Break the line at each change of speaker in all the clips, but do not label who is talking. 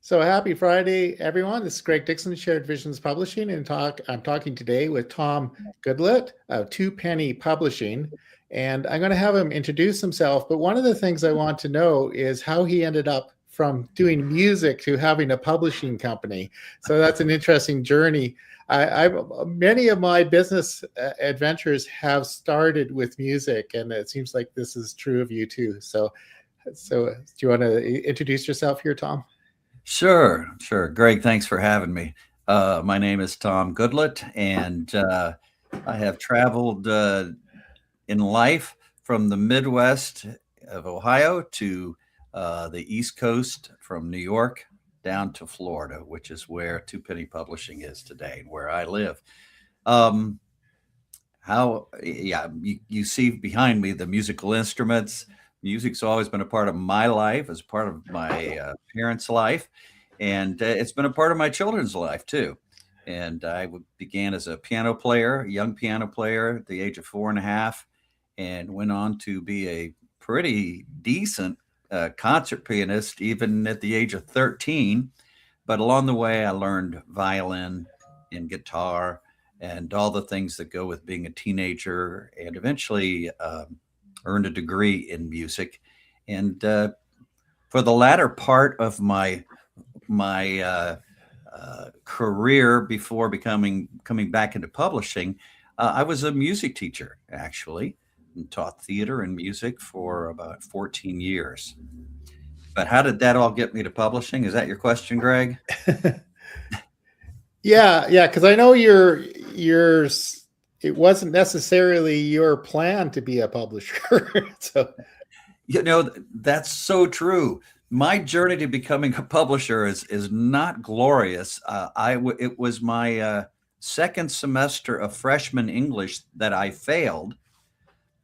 So happy Friday, everyone. This is Greg Dixon, Shared Visions Publishing, and I'm talking today with Tom Goodlet of Two Penney Publishing. And I'm going to have him introduce himself. But one of the things I want to know is how he ended up from doing music to having a publishing company. So that's an interesting journey. Many of my business adventures have started with music, and it seems like this is true of you too. So do you want to introduce yourself here, Tom?
Sure. Greg, thanks for having me. My name is Tom Goodlet, and I have traveled in life from the Midwest of Ohio to the East Coast, from New York down to Florida, which is where Two Penney Publishing is today, where I live. You see behind me the musical instruments. Music's always been a part of my life, as part of my parents' life, and it's been a part of my children's life too. And I began as a piano player, a young piano player at the age of 4.5, and went on to be a pretty decent concert pianist, even at the age of 13. But along the way, I learned violin and guitar and all the things that go with being a teenager, and eventually earned a degree in music. And for the latter part of my career, before coming back into publishing, I was a music teacher, actually, and taught theater and music for about 14 years. But how did that all get me to publishing? Is that your question, Greg?
Yeah, because I know it wasn't necessarily your plan to be a publisher. So,
that's so true. My journey to becoming a publisher is not glorious. It was my second semester of freshman English that I failed,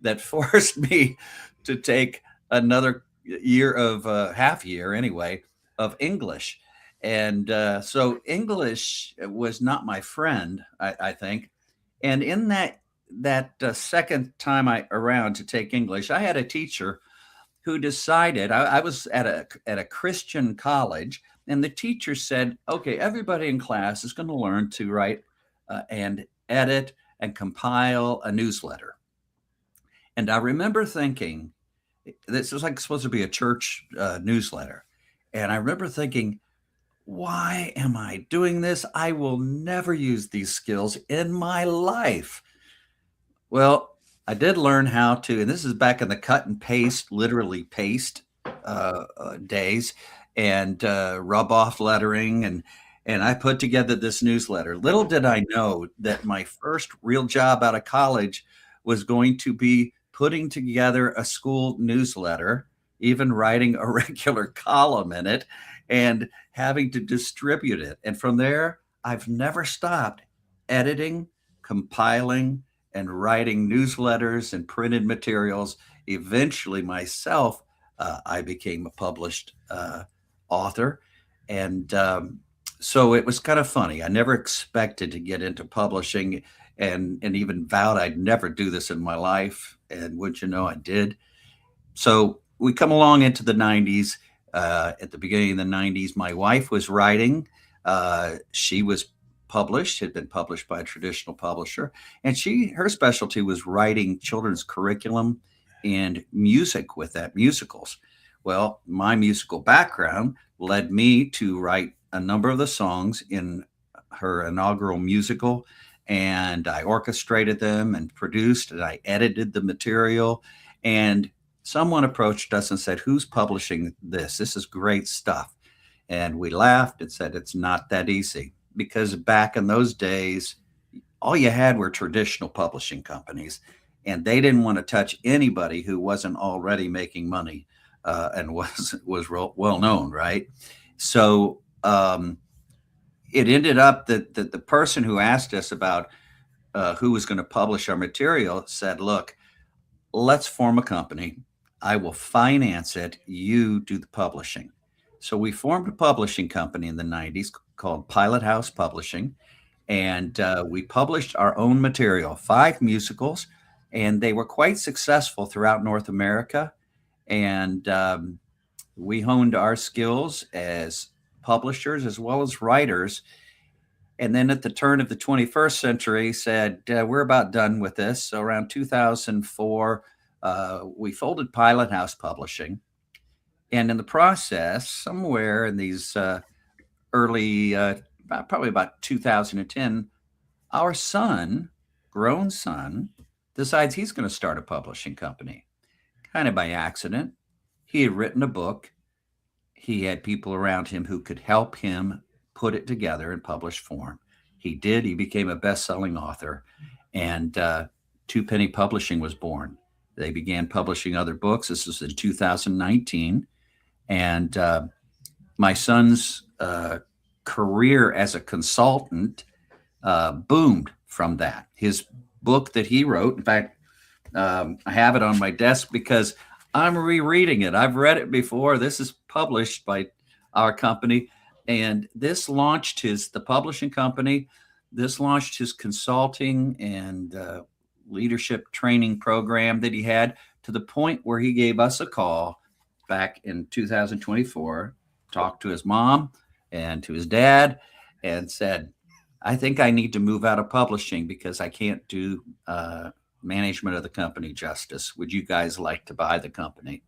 that forced me to take another year of half year anyway of English. And so English was not my friend, I think. And in that second time around to take English, I had a teacher who decided, I was at a Christian college, and the teacher said, okay, everybody in class is going to learn to write and edit and compile a newsletter. And I remember thinking, this was like supposed to be a church newsletter. And I remember thinking, why am I doing this? I will never use these skills in my life. Well, I did learn how to, and this is back in the cut and paste, literally paste days, and rub off lettering. And I put together this newsletter. Little did I know that my first real job out of college was going to be putting together a school newsletter, even writing a regular column in it, and having to distribute it. And from there, I've never stopped editing, compiling, and writing newsletters and printed materials. Eventually, myself, I became a published author. And so it was kind of funny. I never expected to get into publishing, and even vowed I'd never do this in my life. And would you know, I did. So we come along into the 90s. At the beginning of the 90s, my wife was writing. She was had been published by a traditional publisher, and her specialty was writing children's curriculum and music with that, musicals. Well, my musical background led me to write a number of the songs in her inaugural musical, and I orchestrated them and produced, and I edited the material. And someone approached us and said, who's publishing this? This is great stuff. And we laughed and said, it's not that easy, because back in those days, all you had were traditional publishing companies, and they didn't want to touch anybody who wasn't already making money and was well known, right? So it ended up that the person who asked us about who was going to publish our material said, look, let's form a company. I will finance it. You do the publishing. So we formed a publishing company in the 90s called Pilot House Publishing. And we published our own material, 5 musicals, and they were quite successful throughout North America. And we honed our skills as publishers as well as writers. And then at the turn of the 21st century said, we're about done with this. So around 2004, we folded Pilot House Publishing. And in the process, somewhere in these early, probably about 2010, our son, grown son, decides he's going to start a publishing company, kind of by accident. He had written a book. He had people around him who could help him put it together in published form. He did. He became a best-selling author, and Two Penney Publishing was born. They began publishing other books. This was in 2019, and my son's career as a consultant boomed from that. His book that he wrote, in fact, I have it on my desk because I'm rereading it. I've read it before. This is published by our company. And this launched the publishing company. This launched his consulting and leadership training program that he had, to the point where he gave us a call back in 2024, talked to his mom and to his dad, and said, I think I need to move out of publishing because I can't do management of the company justice. Would you guys like to buy the company?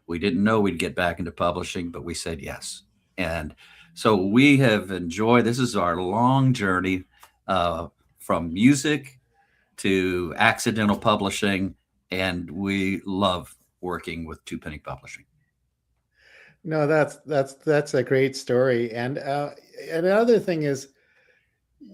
We didn't know we'd get back into publishing, but we said yes. And so we have enjoyed, this is our long journey from music to accidental publishing, and we love working with Two Penney Publishing.
No, that's a great story. And another thing is,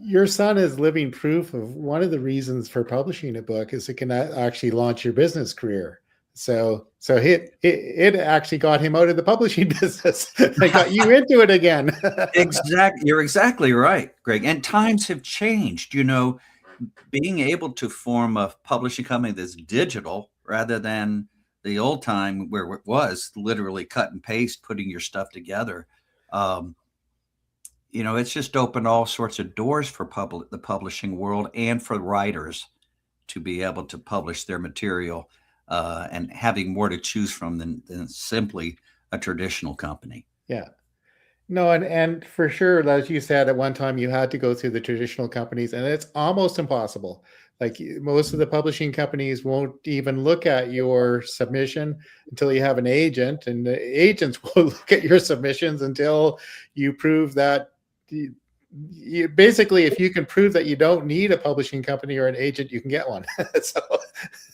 your son is living proof of one of the reasons for publishing a book is it can actually launch your business career. So it actually got him out of the publishing business. It got you into it again.
Exactly. You're exactly right, Greg. And times have changed. You know, being able to form a publishing company that's digital rather than the old time where it was literally cut and paste, putting your stuff together. You know, it's just opened all sorts of doors for the publishing world and for writers to be able to publish their material and having more to choose from than simply a traditional company.
Yeah. No, and for sure, as you said, at one time you had to go through the traditional companies, and it's almost impossible. Like, most of the publishing companies won't even look at your submission until you have an agent, and the agents will look at your submissions until you prove that you basically, if you can prove that you don't need a publishing company or an agent, you can get one. So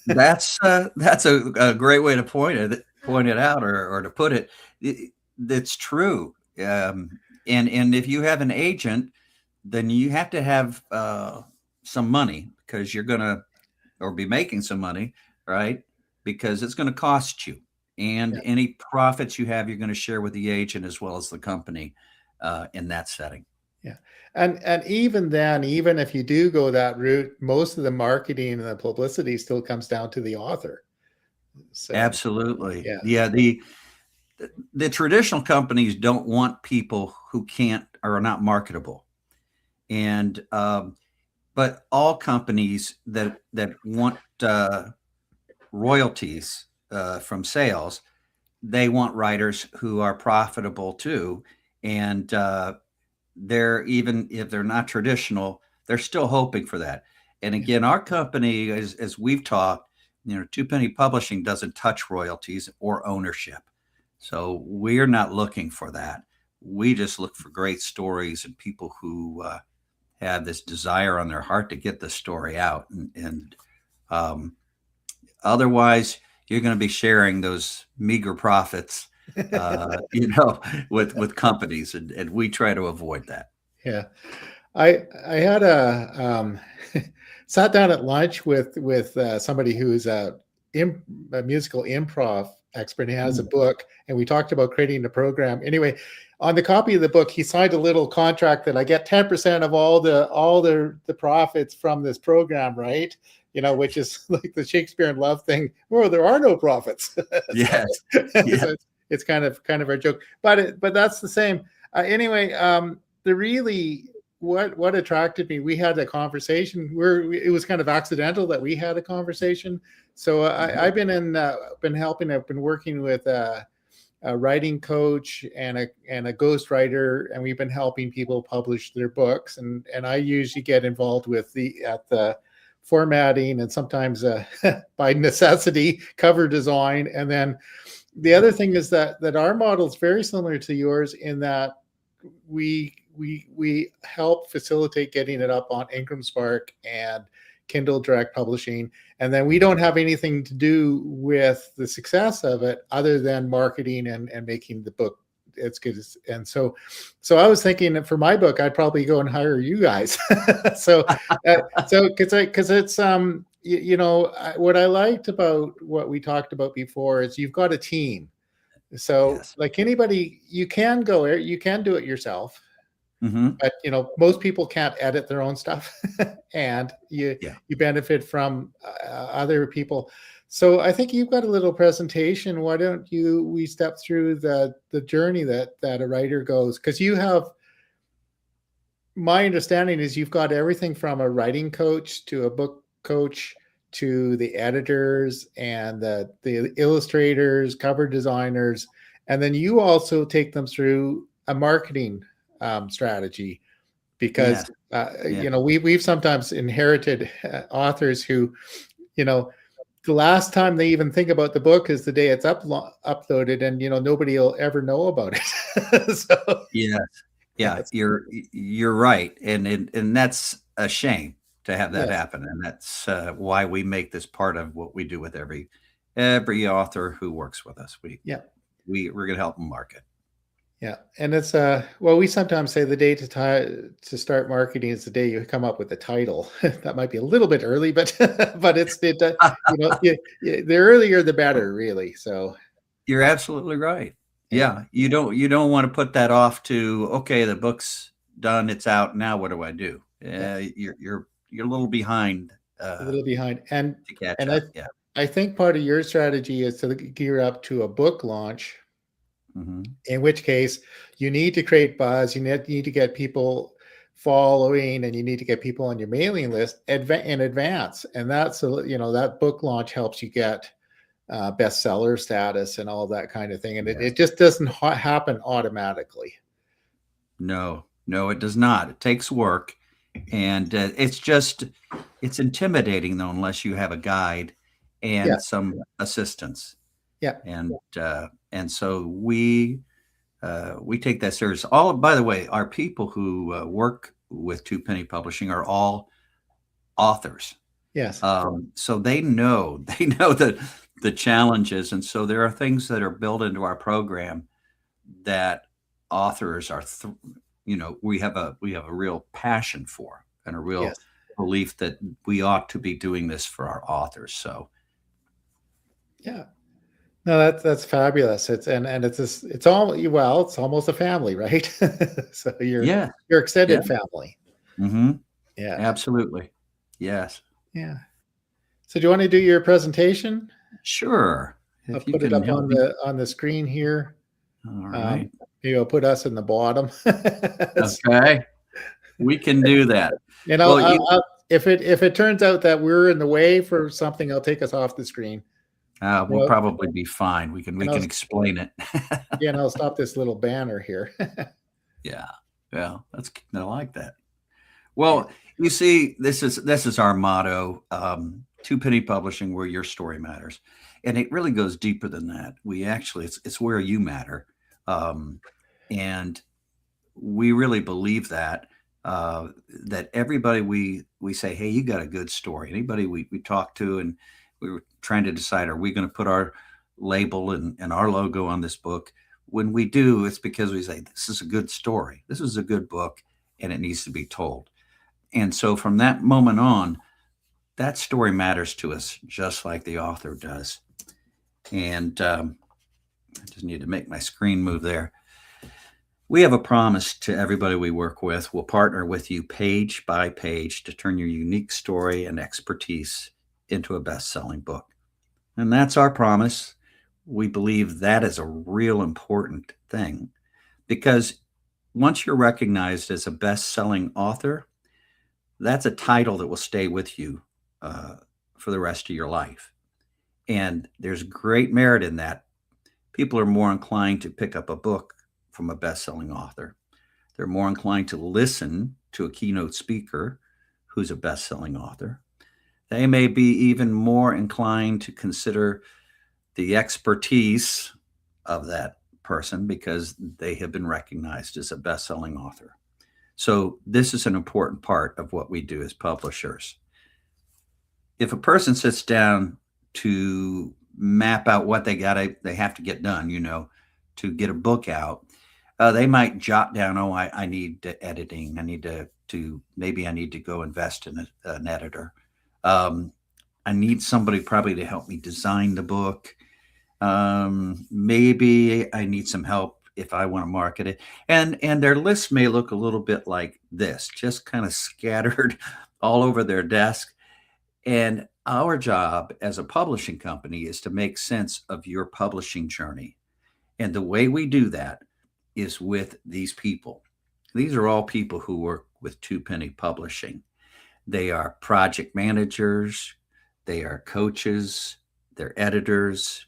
that's a great way to point it out or to put it. That's true. And if you have an agent, then you have to have some money, because you're going to, or be making some money, right? Because it's going to cost you. And any profits you have, you're going to share with the agent as well as the company in that setting.
Yeah. And even then, even if you do go that route, most of the marketing and the publicity still comes down to the author. So,
absolutely.
Yeah.
The traditional companies don't want people who can't or are not marketable. And but all companies that want royalties from sales, they want writers who are profitable too. And they're, even if they're not traditional, they're still hoping for that. And again, our company, as we've talked, you know, Two Penney Publishing doesn't touch royalties or ownership. So we're not looking for that. We just look for great stories and people who have this desire on their heart to get the story out. And otherwise, you're going to be sharing those meager profits, you know, with companies, and we try to avoid that.
Yeah, I had a sat down at lunch with somebody who's a musical improv expert. He has a book, and we talked about creating a program. Anyway, on the copy of the book, he signed a little contract that I get 10% of all the profits from this program, right? You know, which is like the Shakespeare in Love thing. Well, there are no profits.
Yes.
So it's kind of a joke, but that's the same. Anyway, what attracted me, we had a conversation where it was kind of accidental that we had a conversation. So I've been working with a a writing coach and a ghostwriter, and we've been helping people publish their books. And I usually get involved with the formatting and sometimes by necessity cover design. And then the other thing is that our model is very similar to yours in that we help facilitate getting it up on Ingram Spark and Kindle Direct Publishing, and then we don't have anything to do with the success of it other than marketing and making the book as good as. And so I was thinking that for my book, I'd probably go and hire you guys. so because it's what I liked about what we talked about before is you've got a team. So
Yes.
like anybody, you can do it yourself.
Mm-hmm.
But most people can't edit their own stuff, and you benefit from other people. So I think you've got a little presentation. Why don't we step through the journey that a writer goes? Because my understanding is you've got everything from a writing coach to a book coach to the editors and the illustrators, cover designers, and then you also take them through a marketing strategy, because we've sometimes inherited authors who, the last time they even think about the book is the day it's uploaded, and nobody will ever know about it. So
you're right, and that's a shame to have that happen, and that's why we make this part of what we do with every author who works with us. We're going to help them market.
Yeah, and it's we sometimes say the day to start marketing is the day you come up with the title. That might be a little bit early, but it's the earlier the better, really. So
you're absolutely right. Yeah, you don't want to put that off to, okay, the book's done, it's out, now what do I do? You're a little behind.
And
to catch up.
I think part of your strategy is to gear up to a book launch. Mm-hmm. In which case, you need to create buzz. You need to get people following, and you need to get people on your mailing list in advance. And that's that book launch helps you get bestseller status and all that kind of thing. And it just doesn't happen automatically.
No, it does not. It takes work, and it's intimidating though unless you have a guide and some assistance.
Yeah,
and so we take that serious. By the way, our people who work with Two Penney Publishing are all authors.
Yes.
So they know the challenges, and so there are things that are built into our program that authors are, we have a real passion for, and a real belief that we ought to be doing this for our authors. So.
Yeah. No, that's fabulous. It's almost a family, right? So your extended family.
Mm-hmm.
Yeah,
absolutely. Yes.
Yeah. So do you want to do your presentation?
Sure.
I'll put it up on the screen here.
All right.
Maybe I'll put us in the bottom.
Okay. We can do that.
If it turns out that we're in the way for something, I'll take us off the screen.
We'll probably be fine. We can explain it.
And I'll stop this little banner here.
Yeah. Well, I like that. Well, you see, this is our motto, Two Penney Publishing, where your story matters. And it really goes deeper than that. It's where you matter. And we really believe that everybody we say, hey, you got a good story. Anybody we talk to, and we were trying to decide, are we going to put our label and our logo on this book? When we do, it's because we say, this is a good story. This is a good book, and it needs to be told. And so from that moment on, that story matters to us, just like the author does. And I just need to make my screen move there. We have a promise to everybody we work with. We'll partner with you page by page to turn your unique story and expertise into a best-selling book. And that's our promise. We believe that is a real important thing, because once you're recognized as a best-selling author, that's a title that will stay with you for the rest of your life. And there's great merit in that, People are more inclined to pick up a book from a best-selling author. They're more inclined to listen to a keynote speaker who's a best-selling author. They may be even more inclined to consider the expertise of that person because they have been recognized as a best-selling author. So this is an important part of what we do as publishers. If a person sits down to map out what they have to get done, to get a book out, they might jot down, I need editing. I need maybe I need to go invest in an editor. I need somebody probably to help me design the book. Maybe I need some help if I want to market it. And their list may look a little bit like this, just kind of scattered all over their desk. And our job as a publishing company is to make sense of your publishing journey. And the way we do that is with these people. These are all people who work with Two Penney Publishing. They are project managers, they are coaches, they're editors,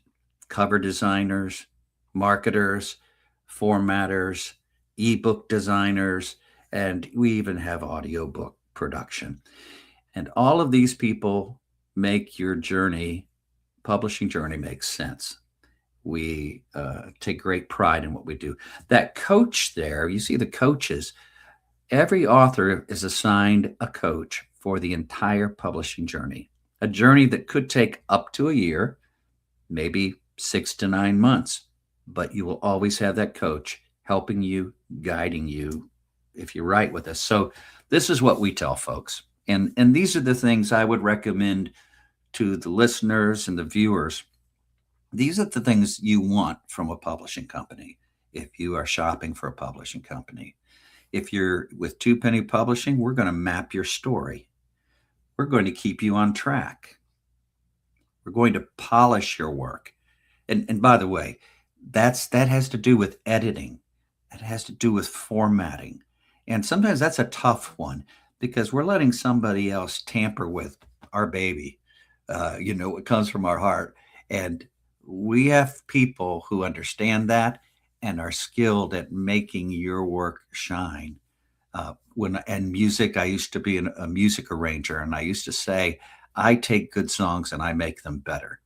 cover designers, marketers, formatters, ebook designers, and we even have audiobook production. And all of these people make your publishing journey, make sense. We take great pride in what we do. That coach there, you see the coaches, every author is assigned a coach for the entire publishing journey, a journey that could take up to a year, maybe 6 to 9 months, but you will always have that coach helping you, guiding you if you write with us. So this is what we tell folks. And these are the things I would recommend to the listeners and the viewers. These are the things you want from a publishing company if you are shopping for a publishing company. If you're with Two Penney Publishing, we're going to map your story. We're going to keep you on track. We're going to polish your work. And by the way, that has to do with editing. That has to do with formatting. And sometimes that's a tough one because we're letting somebody else tamper with our baby. It comes from our heart. And we have people who understand that and are skilled at making your work shine. And music, I used to be a music arranger, and I used to say, I take good songs and I make them better.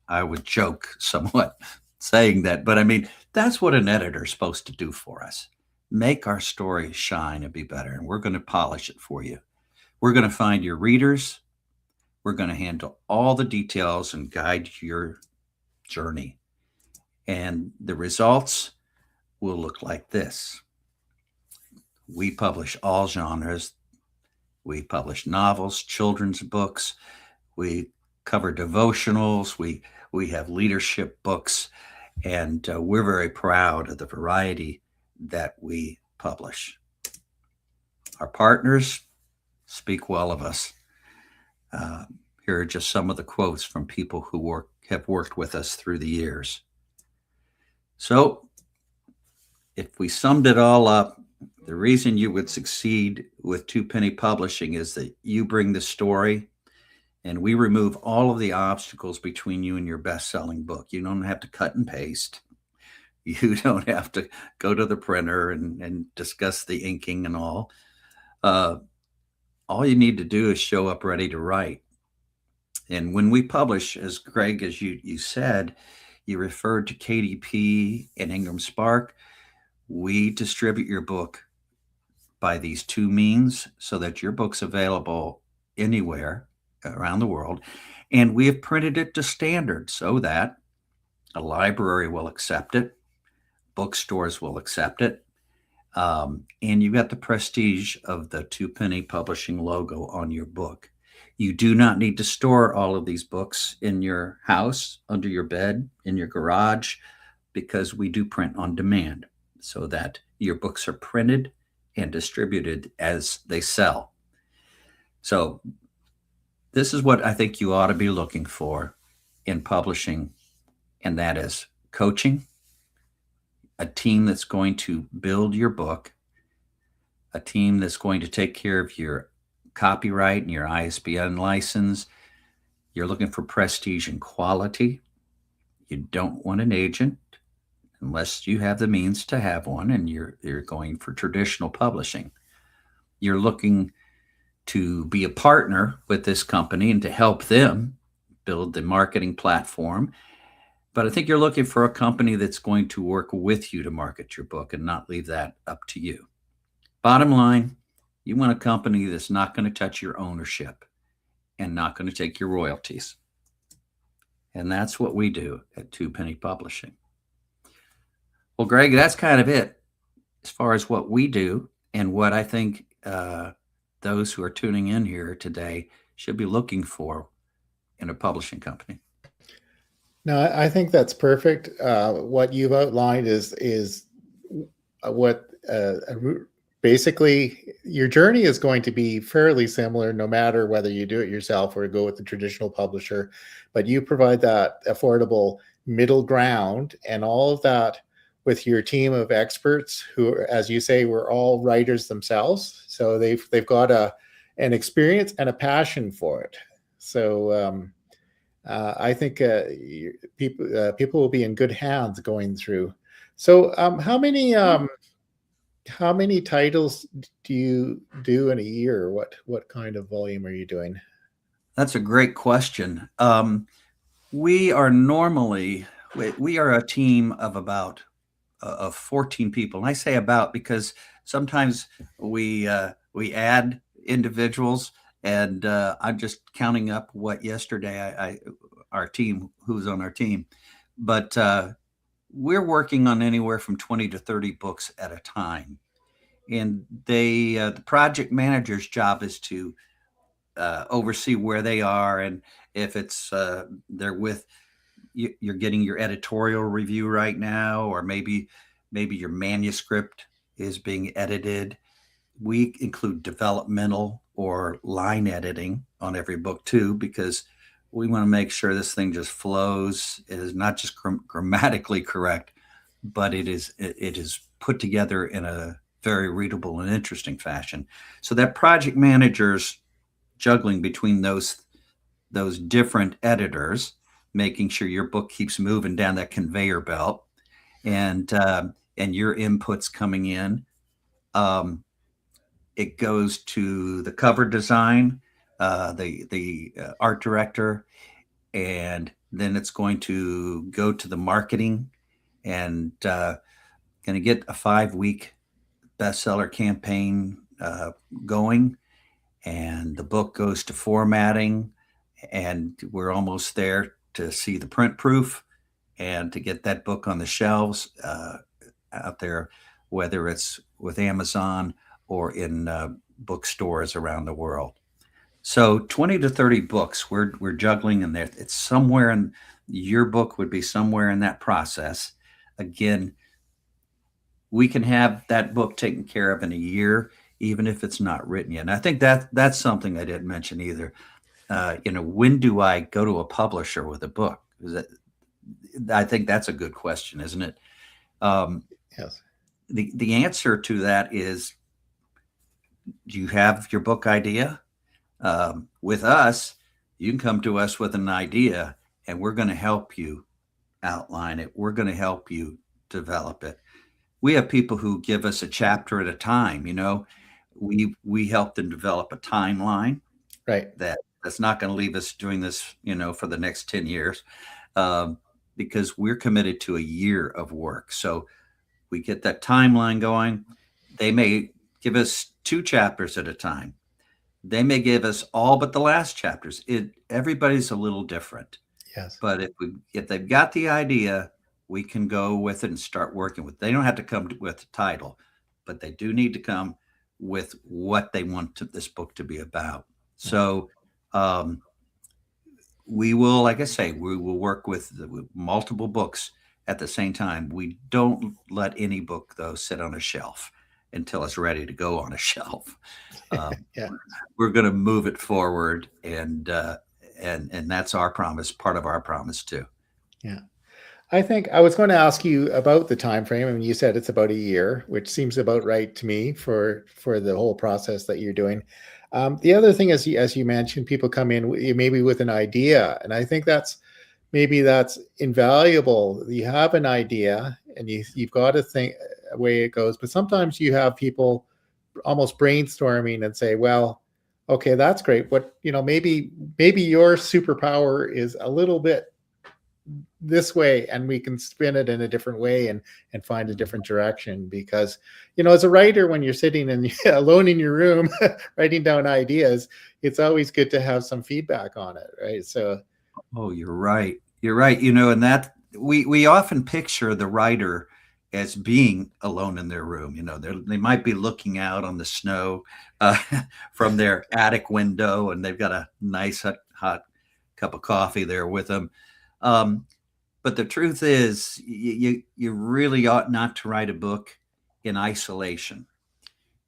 I would joke somewhat saying that, but I mean, that's what an editor is supposed to do for us. Make our story shine and be better, and we're going to polish it for you. We're going to find your readers. We're going to handle all the details and guide your journey. And the results will look like this. We publish all genres. We publish novels, children's books. We cover devotionals. We have leadership books. And we're very proud of the variety that we publish. Our partners speak well of us. Here are just some of the quotes from people who have worked with us through the years. So if we summed it all up, the reason you would succeed with Two Penney Publishing is that you bring the story and we remove all of the obstacles between you and your best-selling book. You don't have to cut and paste. You don't have to go to the printer and discuss the inking and all. All you need to do is show up ready to write. And when we publish, as Greg, as you said, you referred to KDP and Ingram Spark, we distribute your book by these two means so that your book's available anywhere around the world. And we have printed it to standard so that a library will accept it, bookstores will accept it, and you got the prestige of the Two Penney Publishing logo on your book. You do not need to store all of these books in your house, under your bed, in your garage, because we do print on demand so that your books are printed and distributed as they sell. So this is what I think you ought to be looking for in publishing, and that is coaching, a team that's going to build your book, a team that's going to take care of your copyright and your ISBN license. You're looking for prestige and quality. You don't want an agent. unless you have the means to have one and you're going for traditional publishing. You're looking to be a partner with this company and to help them build the marketing platform. But I think you're looking for a company that's going to work with you to market your book and not leave that up to you. Bottom line, you want a company that's not going to touch your ownership and not going to take your royalties. And that's what we do at Two Penney Publishing. Well, Greg, that's kind of it as far as what we do and what I think those who are tuning in here today should be looking for in a publishing company.
No, I think that's perfect. What you've outlined is what basically your journey is going to be fairly similar, no matter whether you do it yourself or go with the traditional publisher. But you provide that affordable middle ground, and all of that with your team of experts who, as you say, were all writers themselves. So they've got an experience and a passion for it. So I think people will be in good hands going through. So how many titles do you do in a year? What kind of volume are you doing?
That's a great question. We are a team of about 14 people. And I say about because sometimes we add individuals, and I'm just counting up what yesterday our team, who's on our team, but we're working on anywhere from 20 to 30 books at a time. And the project manager's job is to oversee where they are, and if it's they're with you're getting your editorial review right now, or maybe your manuscript is being edited. We include developmental or line editing on every book too, because we want to make sure this thing just flows. It is not just grammatically correct, but it is put together in a very readable and interesting fashion. So that project manager's juggling between those different editors, making sure your book keeps moving down that conveyor belt, and your inputs coming in. It goes to the cover design, the art director, and then it's going to go to the marketing, and going to get a 5-week bestseller campaign going, and the book goes to formatting, and we're almost there to see the print proof and to get that book on the shelves out there, whether it's with Amazon or in bookstores around the world. So 20 to 30 books we're juggling in there. It's somewhere in your book would be somewhere in that process. Again, we can have that book taken care of in a year, even if it's not written yet. And I think that's something I didn't mention either. When do I go to a publisher with a book? I think that's a good question, isn't it?
Yes.
The answer to that is, do you have your book idea? With us, you can come to us with an idea, and we're going to help you outline it. We're going to help you develop it. We have people who give us a chapter at a time. We help them develop a timeline.
Right.
That's not going to leave us doing this, for the next 10 years, because we're committed to a year of work. So we get that timeline going. They may give us 2 chapters at a time. They may give us all but the last chapters. Everybody's a little different.
Yes.
But if they've got the idea, we can go with it and start working with it. They don't have to come with the title, but they do need to come with what they want this book to be about. So we will, like I say, we will work with multiple books at the same time. We don't let any book, though, sit on a shelf until it's ready to go on a shelf.
Yeah.
We're going to move it forward, and that's our promise, part of our promise too.
Yeah. I think I was going to ask you about the time frame. I mean, you said it's about a year, which seems about right to me for the whole process that you're doing. The other thing is, as you mentioned, people come in maybe with an idea, and I think that's invaluable. You have an idea, and you've got to think a way it goes. But sometimes you have people almost brainstorming and say, well, okay, that's great. What, maybe your superpower is a little bit this way, and we can spin it in a different way and find a different direction. Because as a writer, when you're sitting alone in your room writing down ideas, it's always good to have some feedback on it, right? So
you're right, and that we often picture the writer as being alone in their room. They might be looking out on the snow from their attic window, and they've got a nice hot cup of coffee there with them. But the truth is, you really ought not to write a book in isolation.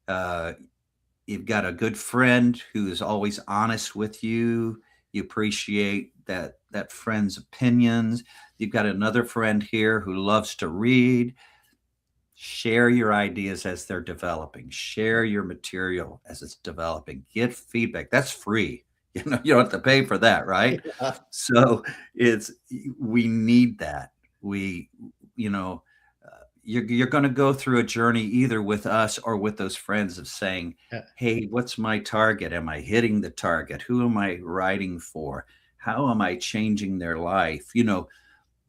You've got a good friend who is always honest with you. You appreciate that friend's opinions. You've got another friend here who loves to read. Share your ideas as they're developing. Share your material as it's developing. Get feedback. That's free. You don't have to pay for that, right?
Yeah.
So we need that. You're going to go through a journey either with us or with those friends of saying, hey, what's my target? Am I hitting the target? Who am I writing for? How am I changing their life?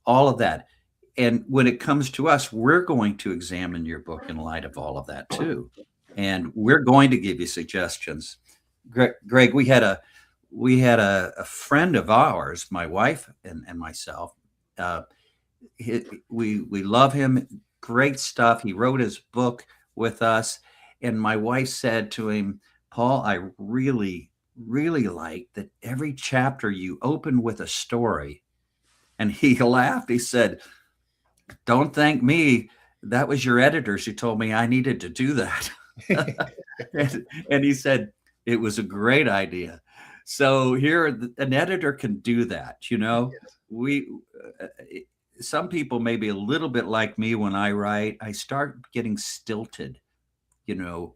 All of that. And when it comes to us, we're going to examine your book in light of all of that too. And we're going to give you suggestions. Greg, we had a friend of ours, my wife and myself. We love him. Great stuff. He wrote his book with us. And my wife said to him, Paul, I really, really like that every chapter you open with a story. And he laughed. He said, don't thank me. That was your editors who told me I needed to do that. and he said, it was a great idea. So here, an editor can do that. Some people may be a little bit like me when I write. I start getting stilted, trying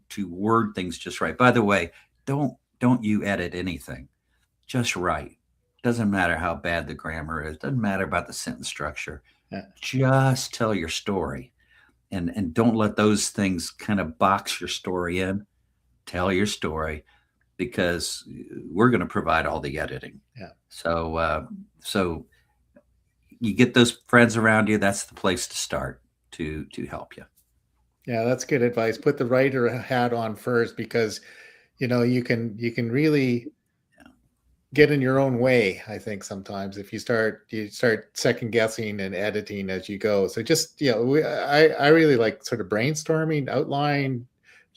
to word things just right. By the way, don't you edit anything. Just write. Doesn't matter how bad the grammar is. Doesn't matter about the sentence structure.
Yeah.
Just tell your story, and don't let those things kind of box your story in. Tell your story, because we're going to provide all the editing.
Yeah.
So you get those friends around you. That's the place to start to help you.
Yeah, that's good advice. Put the writer hat on first, because you can really get in your own way. I think sometimes if you start second guessing and editing as you go. So just I really like sort of brainstorming, outline,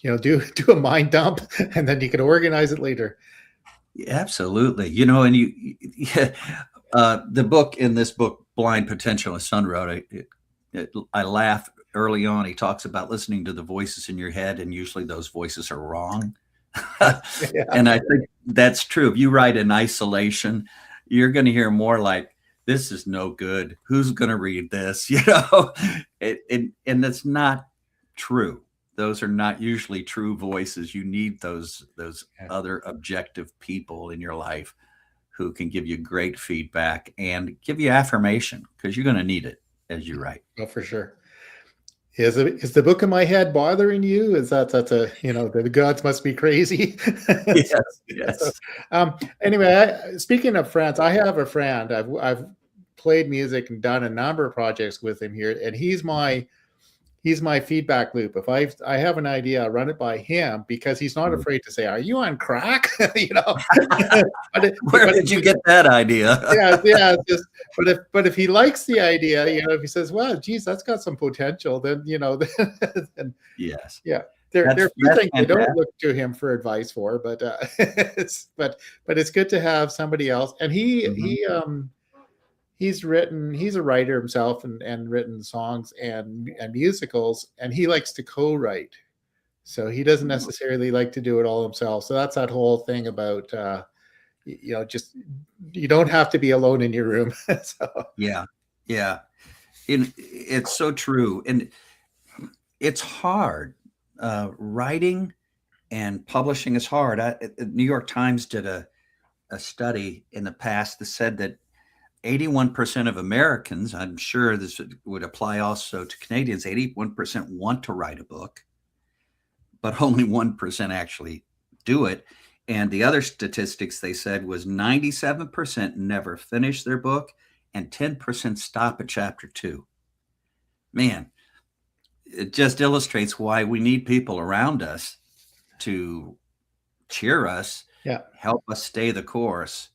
do a mind dump, and then you can organize it later.
Yeah, absolutely. And the book in this book, Blind Potential, his son wrote it. I laugh early on. He talks about listening to the voices in your head, and usually those voices are wrong.
Yeah.
And I think that's true. If you write in isolation, you're going to hear more like, this is no good. Who's going to read this? And that's not true. Those are not usually true voices. You need those other objective people in your life who can give you great feedback and give you affirmation, because you're going to need it as you write.
Oh, for sure. Is the book in my head bothering you? Is that's the gods must be crazy?
Yes.
So, anyway, speaking of friends, I have a friend. I've played music and done a number of projects with him here, and he's my feedback loop. If I have an idea, I run it by him, because he's not afraid to say, "Are you on crack?"
Where did you get that idea?
Yeah. But if he likes the idea, if he says, "Well, geez, that's got some potential," then then
yes,
yeah. There are a few things I don't look to him for advice for, but it's good to have somebody else. And he's a writer himself and written songs and musicals, and he likes to co-write. So he doesn't necessarily like to do it all himself. So that's that whole thing about, just, you don't have to be alone in your room. So.
Yeah. It's so true. And it's hard. Writing and publishing is hard. The New York Times did a study in the past that said that 81% of Americans, I'm sure this would apply also to Canadians, 81% want to write a book, but only 1% actually do it. And the other statistics they said was 97% never finish their book and 10% stop at chapter 2. Man, it just illustrates why we need people around us to cheer us,
Yeah.
help us stay the course.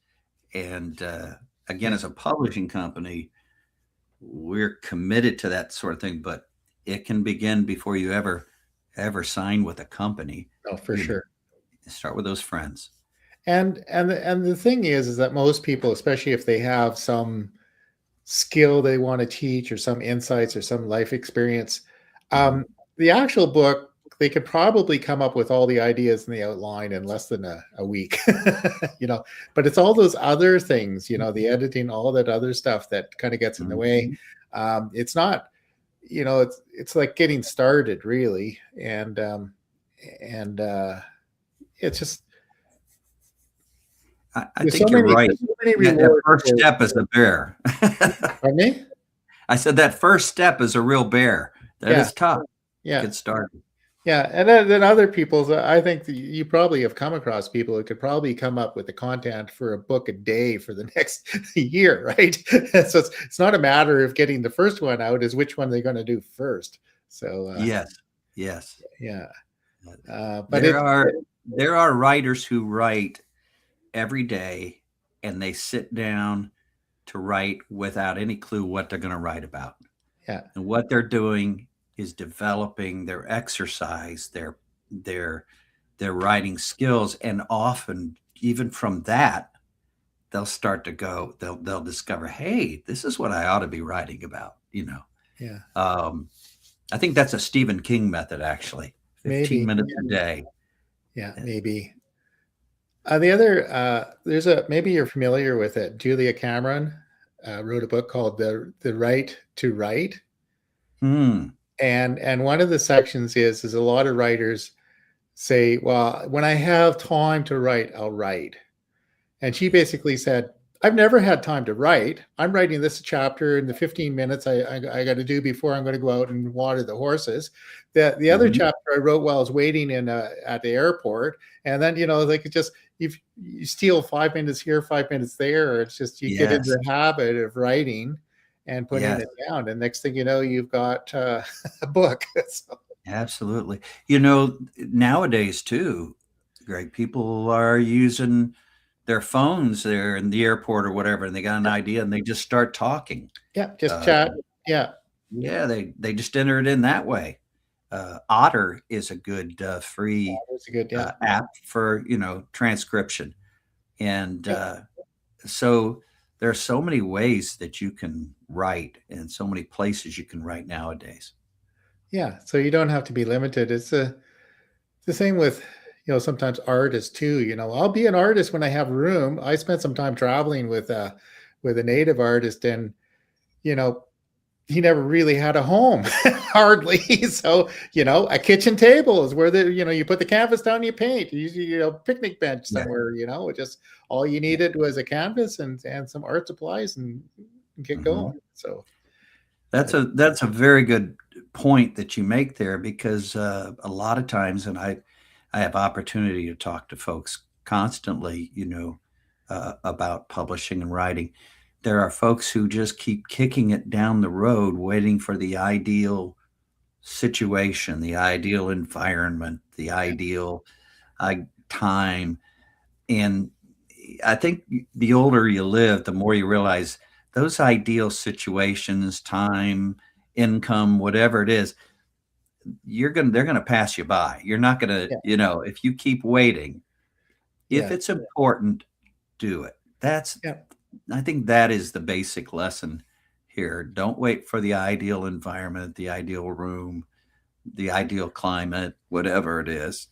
And again, as a publishing company, we're committed to that sort of thing, but it can begin before you ever sign with a company.
Oh, for sure.
Start with those friends.
And the thing is that most people, especially if they have some skill they want to teach or some insights or some life experience, the actual book, they could probably come up with all the ideas in the outline in less than a week, but it's all those other things, the editing, all that other stuff that kind of gets in the way. It's not, it's like getting started really. And it's just,
I think you're right. That first step is a bear.
Pardon me?
I said that first step is a real bear. That is tough.
Yeah.
Get started.
Yeah. And then other people's, I think you probably have come across people who could probably come up with the content for a book a day for the next year, right? So it's not a matter of getting the first one out, is which one they're going to do first. So
yes.
Yeah.
But there are writers who write every day and they sit down to write without any clue what they're going to write about.
Yeah.
And what they're doing is developing their exercise, their writing skills. And often even from that, they'll start to go, they'll discover, hey, this is what I ought to be writing about,
Yeah.
I think that's a Stephen King method, actually. 15 minutes a day.
Yeah, maybe. The other, maybe you're familiar with it. Julia Cameron wrote a book called The Right to Write. And one of the sections is a lot of writers say, well, when I have time to write, I'll write. And she basically said, I've never had time to write. I'm writing this chapter in the 15 minutes I got to do before I'm going to go out and water the horses. The other chapter I wrote while I was waiting at the airport. And then, they could just, you steal 5 minutes here, 5 minutes there. It's just, you get into the habit of writing and putting it down. And next thing you know, you've got a book. So.
Absolutely. Nowadays too, Greg, people are using their phones there in the airport or whatever, and they got an idea and they just start talking.
Yeah, just chat. Yeah.
Yeah, they just enter it in that way. Otter is a good free app for transcription, and so there are so many ways that you can write and so many places you can write nowadays.
Yeah, so you don't have to be limited. It's the same with sometimes artists too. I'll be an artist when I have room. I spent some time traveling with a native artist, and he never really had a home, hardly. So, a kitchen table is where you put the canvas down, you paint. You picnic bench somewhere. Just all you needed was a canvas and some art supplies and get going. So
that's a very good point that you make there, because a lot of times, and I have opportunity to talk to folks constantly, about publishing and writing. There are folks who just keep kicking it down the road, waiting for the ideal situation, the ideal environment, the ideal time. And I think the older you live, the more you realize those ideal situations, time, income, whatever it is, they're going to pass you by. You're not going to, if you keep waiting, if it's important, do it. I think that is the basic lesson here. Don't wait for the ideal environment, the ideal room, the ideal climate, whatever it is.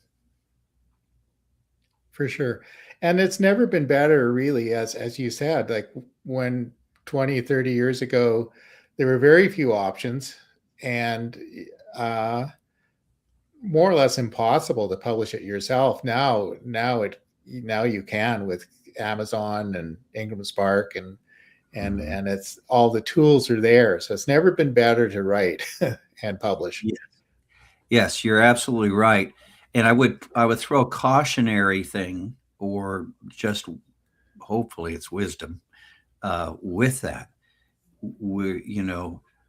For sure. And it's never been better, really, as you said, like when 20, 30 years ago, there were very few options, and more or less impossible to publish it yourself. Now you can with Amazon and Ingram Spark and and it's all the tools are there. So it's never been better to write and publish.
Yeah. Yes, you're absolutely right. And I would throw a cautionary thing, or just hopefully it's wisdom with that.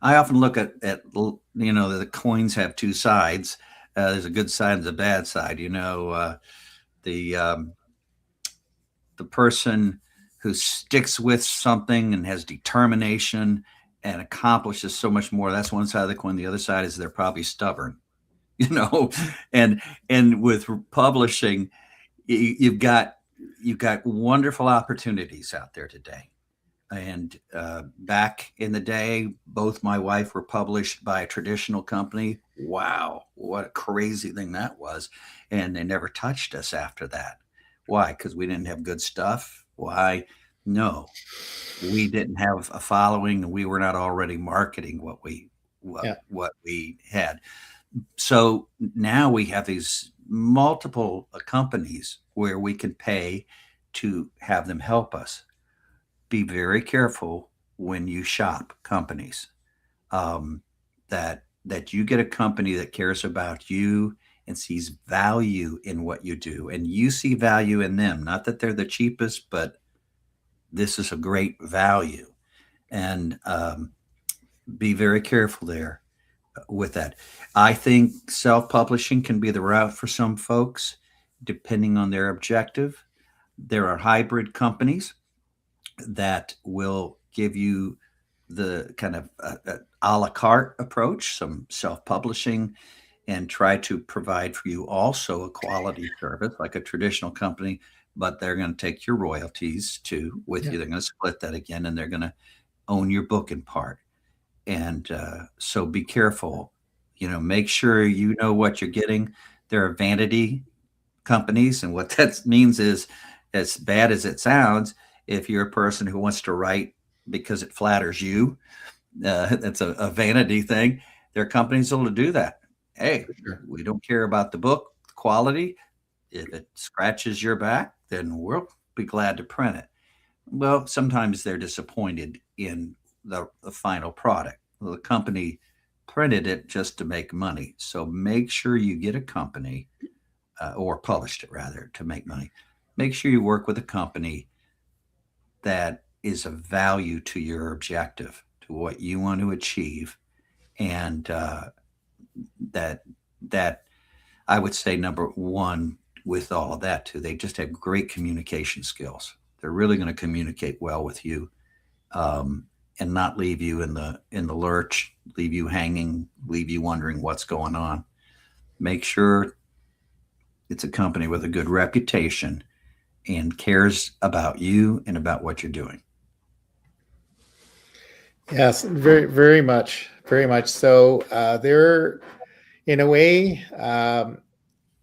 I often look at the coins have two sides. There's a good side and a bad side. The person who sticks with something and has determination and accomplishes so much more. That's one side of the coin. The other side is they're probably stubborn, and with publishing, you've got wonderful opportunities out there today. And back in the day, both my wife were published by a traditional company. Wow, what a crazy thing that was. And they never touched us after that. Why? Because we didn't have good stuff. Why? No, we didn't have a following, and we were not already marketing what we had. So now we have these multiple companies where we can pay to have them help us. Be very careful when you shop companies, that you get a company that cares about you and sees value in what you do, and you see value in them. Not that they're the cheapest, but this is a great value. And be very careful there with that. I think self-publishing can be the route for some folks, depending on their objective. There are hybrid companies that will give you the kind of a la carte approach, some self-publishing, and try to provide for you also a quality service like a traditional company, but they're going to take your royalties too with you. They're going to split that again, and they're going to own your book in part. And so be careful, make sure you know what you're getting. There are vanity companies, and what that means is, as bad as it sounds, if you're a person who wants to write because it flatters you, that's a vanity thing. There are companies that will do that. Hey, we don't care about the book quality. If it scratches your back, then we'll be glad to print it. Well, sometimes they're disappointed in the final product. Well, the company printed it just to make money. So make sure you get a company, or published it rather, to make money. Make sure you work with a company that is of value to your objective, to what you want to achieve. And that I would say, number one, with all of that too, they just have great communication skills. They're really going to communicate well with you, and not leave you in the lurch, leave you hanging, leave you wondering what's going on. Make sure it's a company with a good reputation and cares about you and about what you're doing.
Yes, very, very much so. There, in a way,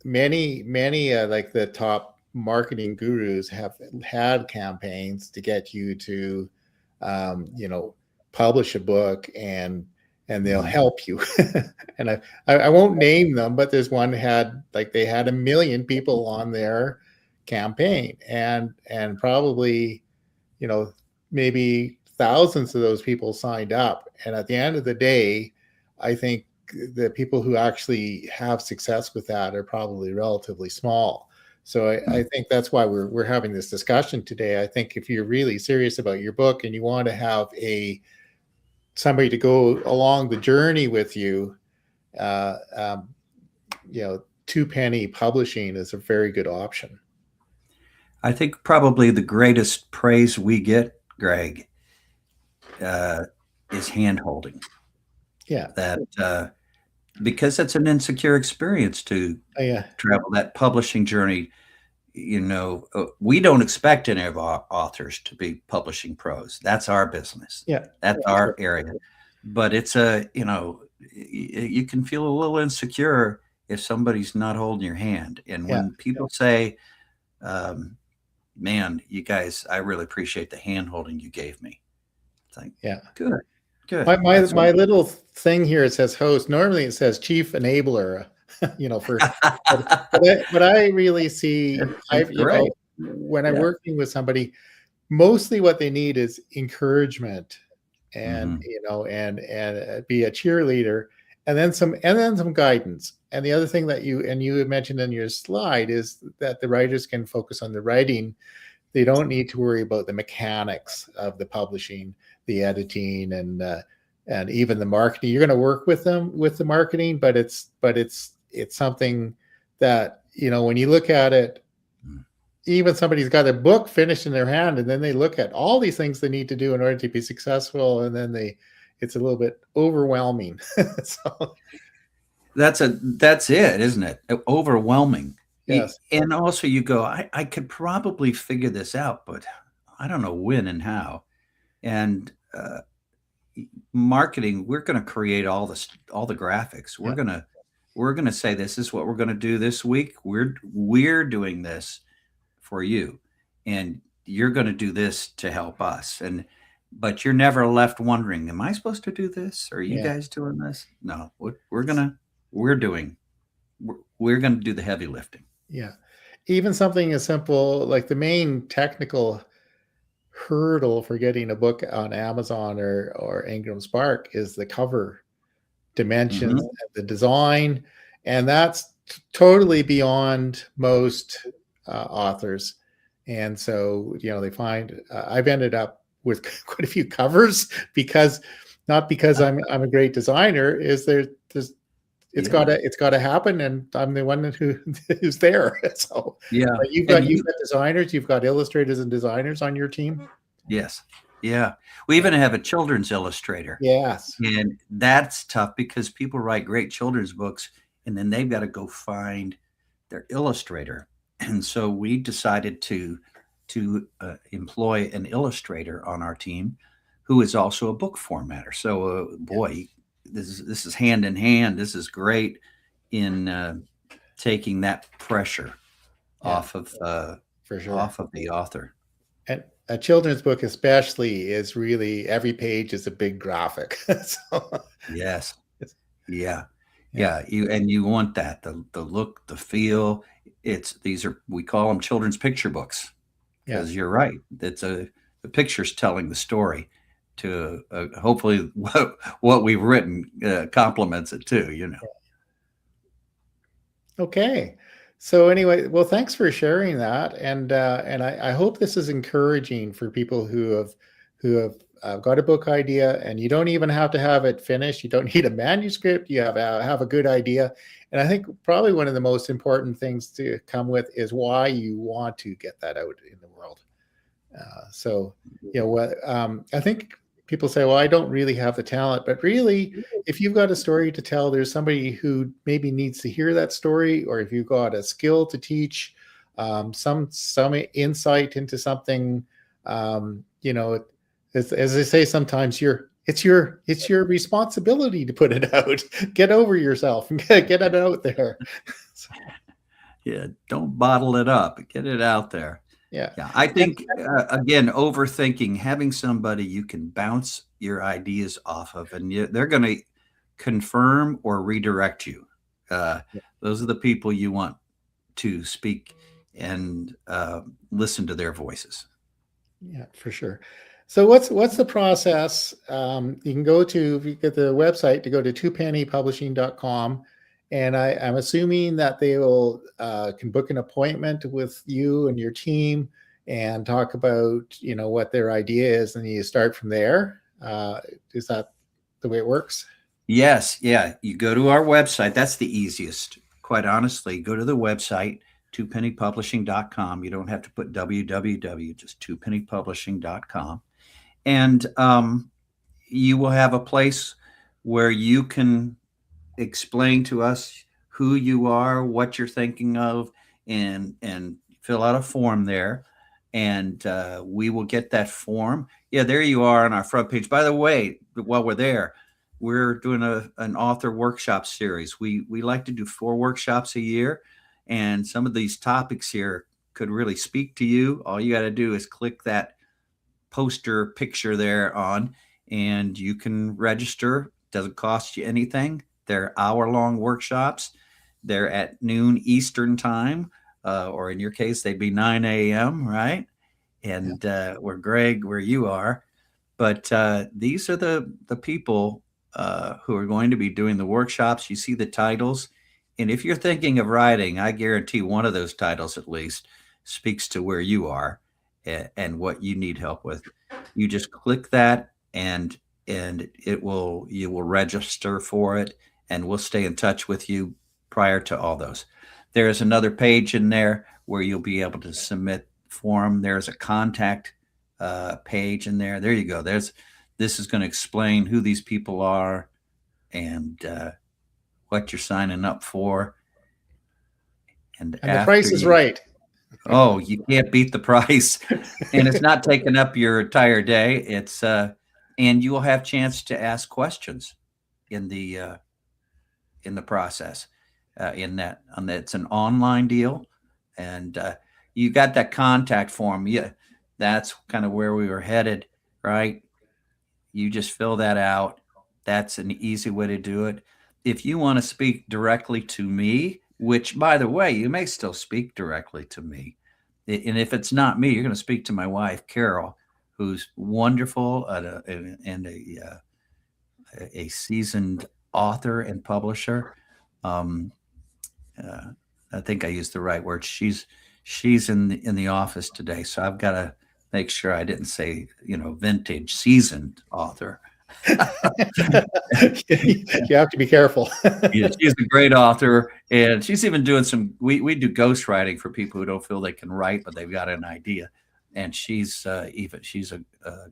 many like the top marketing gurus have had campaigns to get you to, publish a book, and they'll help you. And I won't name them, but there's one they had 1 million people on their campaign, and probably, maybe thousands of those people signed up. And at the end of the day, I think the people who actually have success with that are probably relatively small. So I think that's why we're having this discussion today. I think if you're really serious about your book and you want to have somebody to go along the journey with you, Two Penney Publishing is a very good option.
I think probably the greatest praise we get, Greg, is hand-holding.
Yeah.
That because it's an insecure experience to travel that publishing journey. We don't expect any of our authors to be publishing pros. That's our business.
Yeah.
That's our area. But it's you can feel a little insecure if somebody's not holding your hand. And when people say, man, you guys, I really appreciate the hand holding you gave me. It's like, good.
My little thing here, it says host. Normally it says chief enabler, but I really see, when I'm working with somebody, mostly what they need is encouragement, and
Mhm.
be a cheerleader, and then some guidance. And the other thing that you had mentioned in your slide is that the writers can focus on the writing. They don't need to worry about the mechanics of the publishing, the editing, and even the marketing. You're going to work with them with the marketing, but it's something that, when you look at it,
Mm.
even somebody's got a book finished in their hand, and then they look at all these things they need to do in order to be successful, and then it's a little bit overwhelming. So
That's it, isn't it? Overwhelming.
yes,
And also you go, I could probably figure this out, but I don't know when and how. And marketing, we're going to create all the graphics.
yeah,
We're going to say, this is what we're going to do this week. We're doing this for you, and you're going to do this to help us. But you're never left wondering, am I supposed to do this? Are you
yeah,
guys doing this? No, we're doing, we're going to do the heavy lifting.
yeah. Even something as simple like the main technical hurdle for getting a book on Amazon or Ingram Spark is the cover dimensions,
Hmm.
the design, and that's totally beyond most authors. And so, they find I've ended up with quite a few covers because not because I'm a great designer, is there's
Yeah.
it's gotta happen, and I'm the one who's there. So,
Yeah.
but
And
you've got designers, you've got illustrators and designers on your team.
yes. Yeah. We
Yeah.
even have a children's illustrator.
Yes.
And that's tough because people write great children's books and then they've got to go find their illustrator. And so we decided to employ an illustrator on our team who is also a book formatter. So, boy, this is hand in hand. This is great in taking that pressure
Yeah,
off of
for sure.
the author.
And a children's book especially is really every page is a big graphic. So
Yes.
it's
Yeah.
yeah,
Yeah. You want that, the look, the feel. We call them children's picture books
yeah.
because you're right. The picture's telling the story to hopefully what we've written complements it too.
Okay. So anyway, well, thanks for sharing that, and I hope this is encouraging for people who have got a book idea, and you don't even have to have it finished. You don't need a manuscript. You have a good idea, and I think probably one of the most important things to come with is why you want to get that out in the world. So, what I think people say, well, I don't really have the talent, but really, if you've got a story to tell, there's somebody who maybe needs to hear that story, or if you've got a skill to teach, some insight into something, um, you know, as I say, sometimes it's your responsibility to put it out. Get over yourself and get it out there. So,
Yeah. Don't bottle it up. Get it out there.
yeah.
Yeah, I
And
think again, overthinking, having somebody you can bounce your ideas off of, and they're going to confirm or redirect you. Uh, those are the people you want to speak and listen to their voices.
Yeah, for sure. So what's the process? You can go to, if you get the website, to go to twopennypublishing.com, and I'm assuming that they will can book an appointment with you and your team and talk about what their idea is, and you start from there. Is that the way it works?
Yes, yeah. You go to our website. That's the easiest. Quite honestly, go to the website, twopennypublishing.com. You don't have to put www, just twopennypublishing.com. And you will have a place where you can explain to us who you are, what you're thinking of, and fill out a form there. And we will get that form. Yeah, there you are on our front page. By the way, while we're there, we're doing an author workshop series. We like to do 4 workshops a year, and some of these topics here could really speak to you. All you got to do is click that poster picture there on, and you can register. Doesn't cost you anything. They're hour-long workshops. They're at noon Eastern time, or in your case, they'd be 9 a.m., right? and where Greg, where you are. But these are the people who are going to be doing the workshops. You see the titles. And if you're thinking of writing, I guarantee one of those titles at least speaks to where you are and what you need help with. You just click that and you will register for it, and we'll stay in touch with you prior to all those. There is another page in there where you'll be able to submit form. There's a contact page in there. There you go. This is going to explain who these people are and what you're signing up for. And
the price is right.
Oh, you can't beat the price. And it's not taking up your entire day. It's and you will have chance to ask questions in the process. It's an online deal, and you got that contact form. Yeah, that's kind of where we were headed, right? You just fill that out. That's an easy way to do it. If you want to speak directly to me, which, by the way, you may still speak directly to me. And if it's not me, you're going to speak to my wife, Carol, who's wonderful and a seasoned author and publisher. I think I used the right word. She's in the office today, so I've got to make sure I didn't say, vintage seasoned author.
You have to be careful.
Yeah, she's a great author, and she's even doing we do ghostwriting for people who don't feel they can write, but they've got an idea. And she's a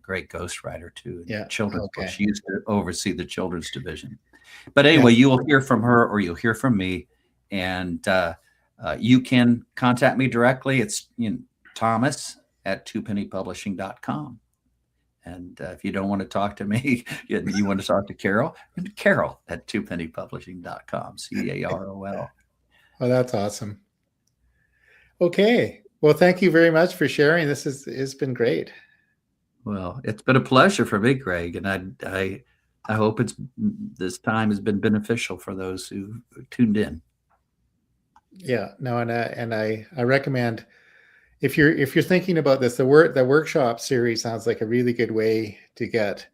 great ghostwriter too.
Yeah.
Children's book. She used to oversee the children's division. But anyway, you will hear from her or you'll hear from me, and you can contact me directly. It's Thomas@twopenneypublishing.com. And if you don't want to talk to me, you want to talk to Carol, Carol@twopenneypublishing.com, CAROL.
Oh, that's awesome. Okay. Well, thank you very much for sharing. This has been great.
Well, it's been a pleasure for me, Greg, and I hope this time has been beneficial for those who tuned in.
Yeah, no, and I recommend, if you're thinking about this, the workshop series sounds like a really good way to get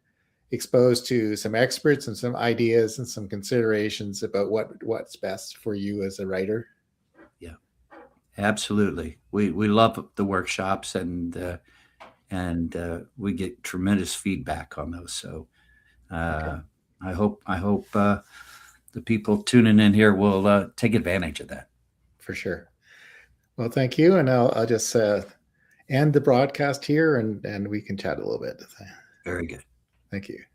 exposed to some experts and some ideas and some considerations about what's best for you as a writer.
Yeah, absolutely. We love the workshops, and we get tremendous feedback on those. So I hope the people tuning in here will take advantage of that.
For sure. Well, thank you. And I'll just end the broadcast here, and we can chat a little bit.
Very good.
Thank you.